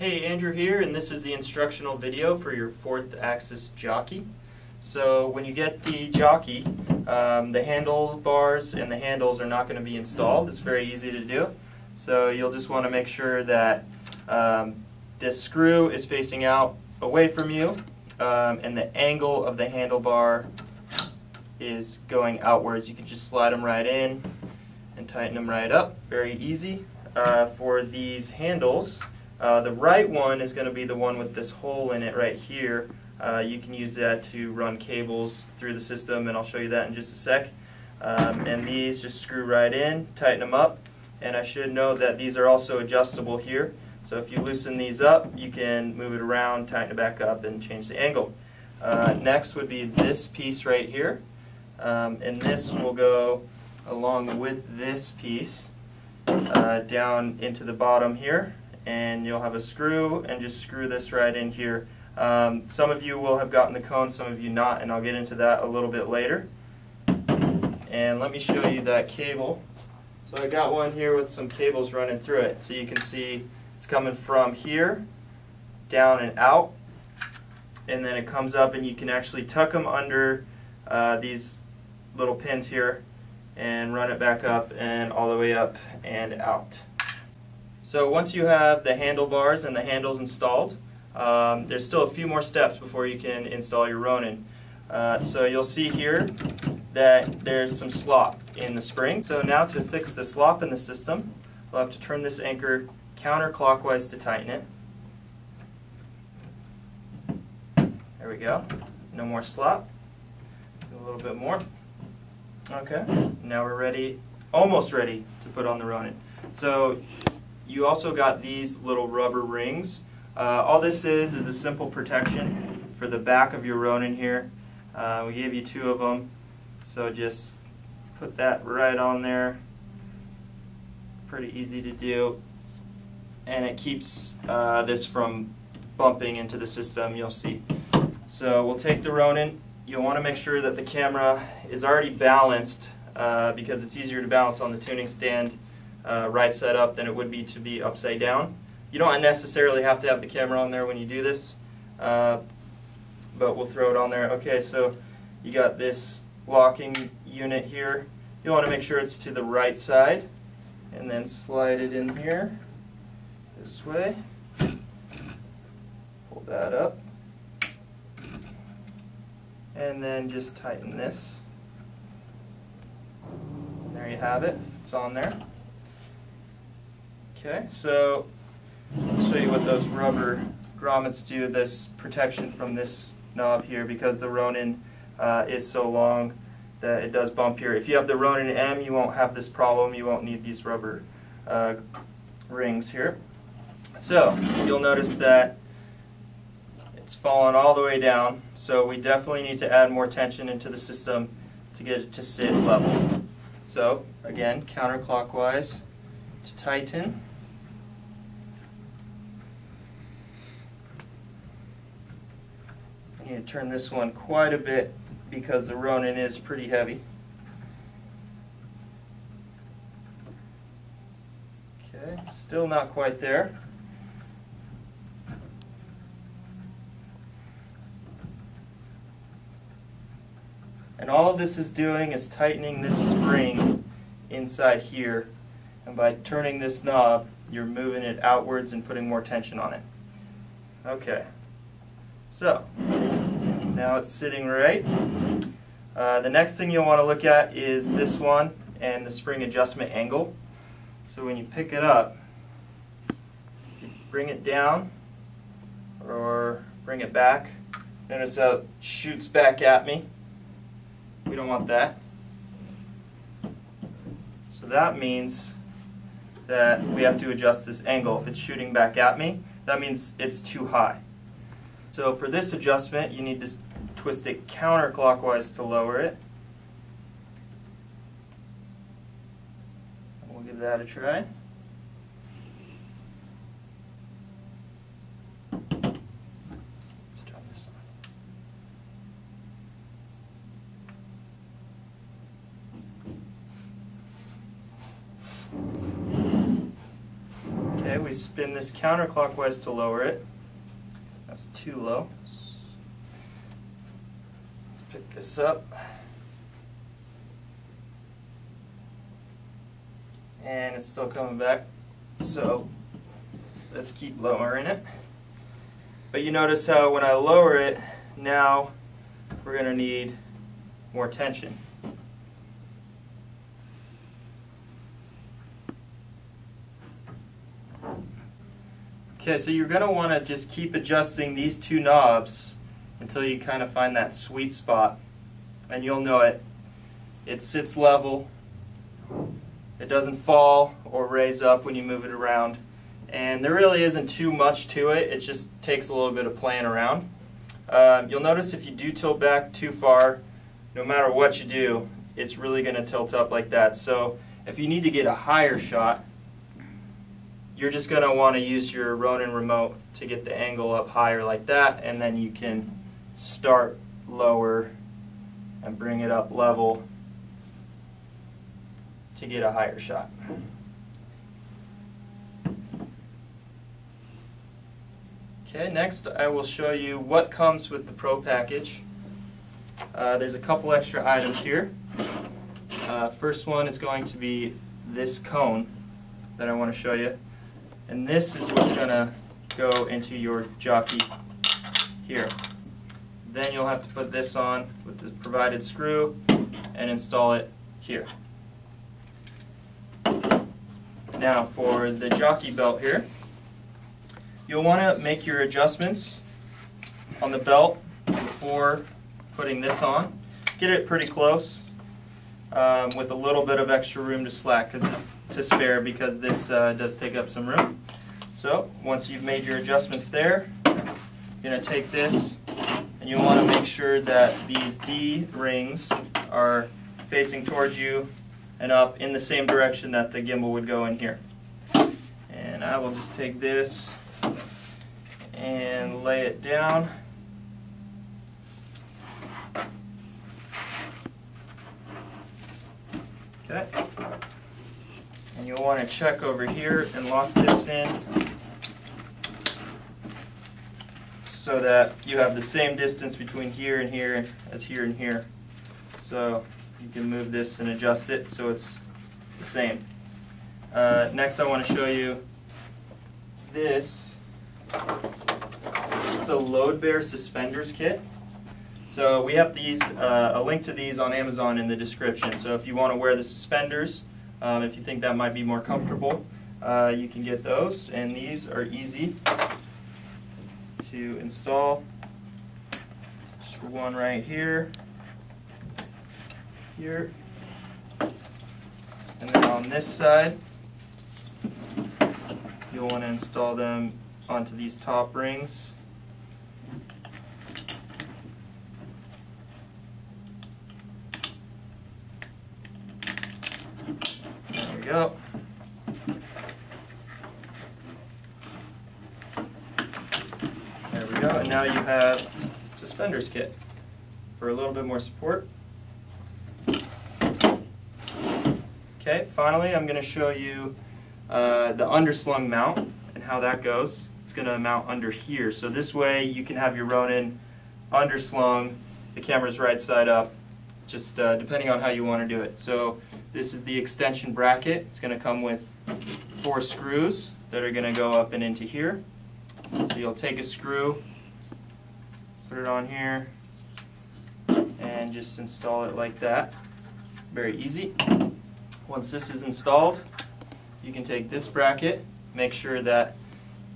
Hey, Andrew here, and this is the instructional video for your 4th axis jockey. So when you get the jockey, the handlebars and the handles are not going to be installed. It's very easy to do. So you'll just want to make sure that this screw is facing out away from you, and the angle of the handlebar is going outwards. You can just slide them right in and tighten them right up. Very easy. For these handles, the right one is going to be the one with this hole in it right here. You can use that to run cables through the system, and I'll show you that in just a sec. And these just screw right in, tighten them up, and I should note that these are also adjustable here. So if you loosen these up, you can move it around, tighten it back up, and change the angle. Next would be this piece right here, and this will go along with this piece down into the bottom here, and you'll have a screw, and just screw this right in here. Some of you will have gotten the cone, some of you not, and I'll get into that a little bit later. And let me show you that cable. So I got one here with some cables running through it, so you can see it's coming from here down and out, and then it comes up, and you can actually tuck them under these little pins here and run it back up and all the way up and out. So once you have the handlebars and the handles installed, there's still a few more steps before you can install your Ronin. So you'll see here that there's some slop in the spring. So now to fix the slop in the system, we'll have to turn this anchor counterclockwise to tighten it. There we go. No more slop. Do a little bit more. Okay. Now we're ready, almost ready to put on the Ronin. So you also got these little rubber rings. All this is a simple protection for the back of your Ronin here. We gave you 2 of them, so just put that right on there. Pretty easy to do, and it keeps this from bumping into the system, you'll see. So we'll take the Ronin. You'll want to make sure that the camera is already balanced, because it's easier to balance on the tuning stand right side up than it would be to be upside down. You don't necessarily have to have the camera on there when you do this, but we'll throw it on there. Okay, so you got this locking unit here. You want to make sure it's to the right side, and then slide it in here this way. Pull that up, and then just tighten this. And there you have it. It's on there. Okay, so I'll show you what those rubber grommets do, this protection from this knob here, because the Ronin is so long that it does bump here. If you have the ronin-M, you won't have this problem. You won't need these rubber rings here. So you'll notice that it's fallen all the way down, so we definitely need to add more tension into the system to get it to sit level. So again, counterclockwise to tighten. I need to turn this one quite a bit because the Ronin is pretty heavy. Okay, still not quite there. And all this is doing is tightening this spring inside here, and by turning this knob, you're moving it outwards and putting more tension on it. Okay, so now it's sitting right. The next thing you'll want to look at is this one and the spring adjustment angle. So when you pick it up, you bring it down or bring it back. Notice how it shoots back at me. We don't want that. So that means that we have to adjust this angle. If it's shooting back at me, that means it's too high. So for this adjustment, you need to twist it counterclockwise to lower it. We'll give that a try. Let's turn this on. Okay, we spin this counterclockwise to lower it. That's too low. Let's pick this up. And it's still coming back, so let's keep lowering it. But you notice how when I lower it, now we're going to need more tension. Okay, so you're going to want to just keep adjusting these two knobs until you kind of find that sweet spot. And you'll know it. It sits level. It doesn't fall or raise up when you move it around. And there really isn't too much to it. It just takes a little bit of playing around. You'll notice if you do tilt back too far, no matter what you do, it's really going to tilt up like that. So if you need to get a higher shot, you're just going to want to use your Ronin remote to get the angle up higher like that, and then you can start lower and bring it up level to get a higher shot. Okay, next I will show you what comes with the Pro package. There's a couple extra items here. First one is going to be this cone that I want to show you. And this is what's going to go into your jockey here. Then you'll have to put this on with the provided screw and install it here. Now for the jockey belt here, you'll want to make your adjustments on the belt before putting this on. Get it pretty close with a little bit of extra room to spare because this does take up some room. So once you've made your adjustments there, you're going to take this and you'll want to make sure that these D rings are facing towards you and up in the same direction that the gimbal would go in here. And I will just take this and lay it down. Okay. And you'll want to check over here and lock this in so that you have the same distance between here and here as here and here. So you can move this and adjust it so it's the same. Next I want to show you this. It's a load bear suspenders kit. So we have these, a link to these on Amazon in the description. So if you want to wear the suspenders, if you think that might be more comfortable, you can get those. And these are easy to install. Just one right here, here, and then on this side, you'll want to install them onto these top rings. There we go. There we go, and now you have suspenders kit for a little bit more support. Okay, finally I'm going to show you the underslung mount and how that goes. It's going to mount under here, so this way you can have your Ronin underslung, the camera's right side up, just depending on how you want to do it. So this is the extension bracket. It's going to come with 4 screws that are going to go up and into here. So you'll take a screw, put it on here, and just install it like that. Very easy. Once this is installed, you can take this bracket, make sure that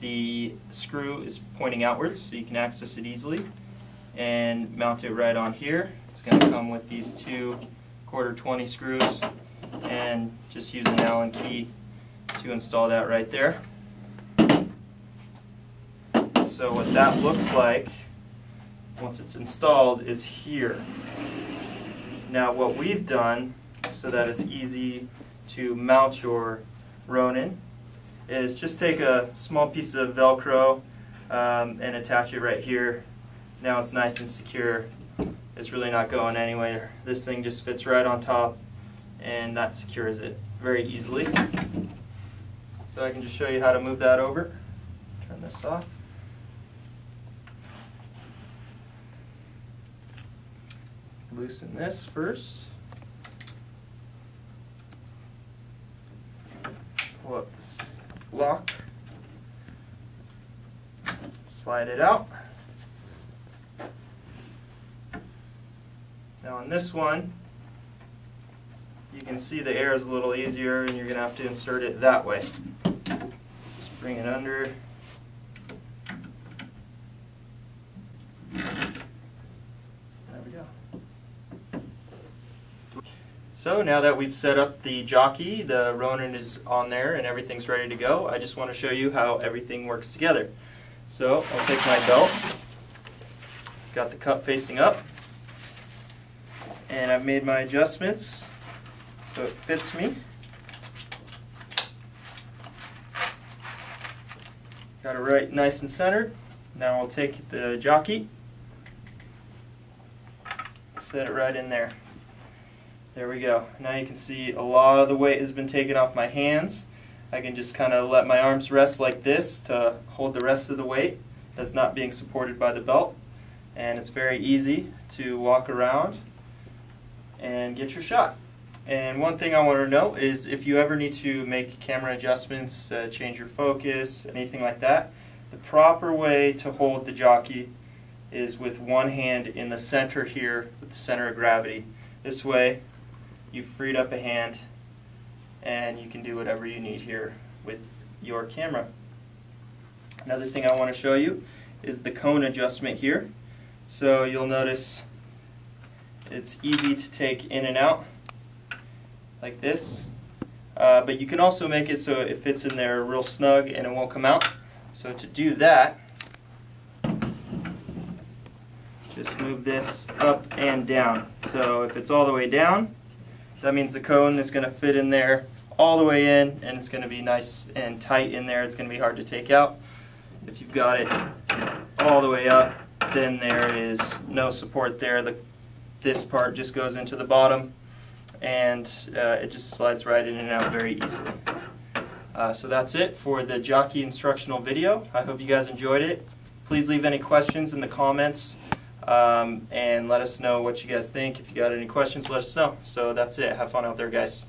the screw is pointing outwards so you can access it easily, and mount it right on here. It's going to come with these 2 1/4 screws, and just use an Allen key to install that right there. So what that looks like once it's installed is here. Now what we've done so that it's easy to mount your Ronin is just take a small piece of Velcro and attach it right here. Now it's nice and secure. It's really not going anywhere. This thing just fits right on top, and that secures it very easily. So I can just show you how to move that over. Turn this off. Loosen this first. Pull up this lock. Slide it out. Now on this one, you can see the air is a little easier and you're going to have to insert it that way. Just bring it under. There we go. So now that we've set up the jockey, the Ronin is on there and everything's ready to go, I just want to show you how everything works together. So I'll take my belt, got the cup facing up, and I've made my adjustments so it fits me. Got it right nice and centered. Now I'll take the jockey, set it right in there. There we go. Now you can see a lot of the weight has been taken off my hands. I can just kind of let my arms rest like this to hold the rest of the weight that's not being supported by the belt. And it's very easy to walk around and get your shot. And one thing I want to note is if you ever need to make camera adjustments, change your focus, anything like that, the proper way to hold the jockey is with one hand in the center here with the center of gravity. This way you've freed up a hand and you can do whatever you need here with your camera. Another thing I want to show you is the cone adjustment here. So you'll notice it's easy to take in and out like this, but you can also make it so it fits in there real snug and it won't come out. So to do that, just move this up and down. So if it's all the way down, that means the cone is going to fit in there all the way in and it's going to be nice and tight in there. It's going to be hard to take out. If you've got it all the way up, then there is no support there. This part just goes into the bottom and it just slides right in and out very easily. So that's it for the jockey instructional video. I hope you guys enjoyed it. Please leave any questions in the comments and let us know what you guys think. If you got any questions, let us know. So that's it. Have fun out there, guys.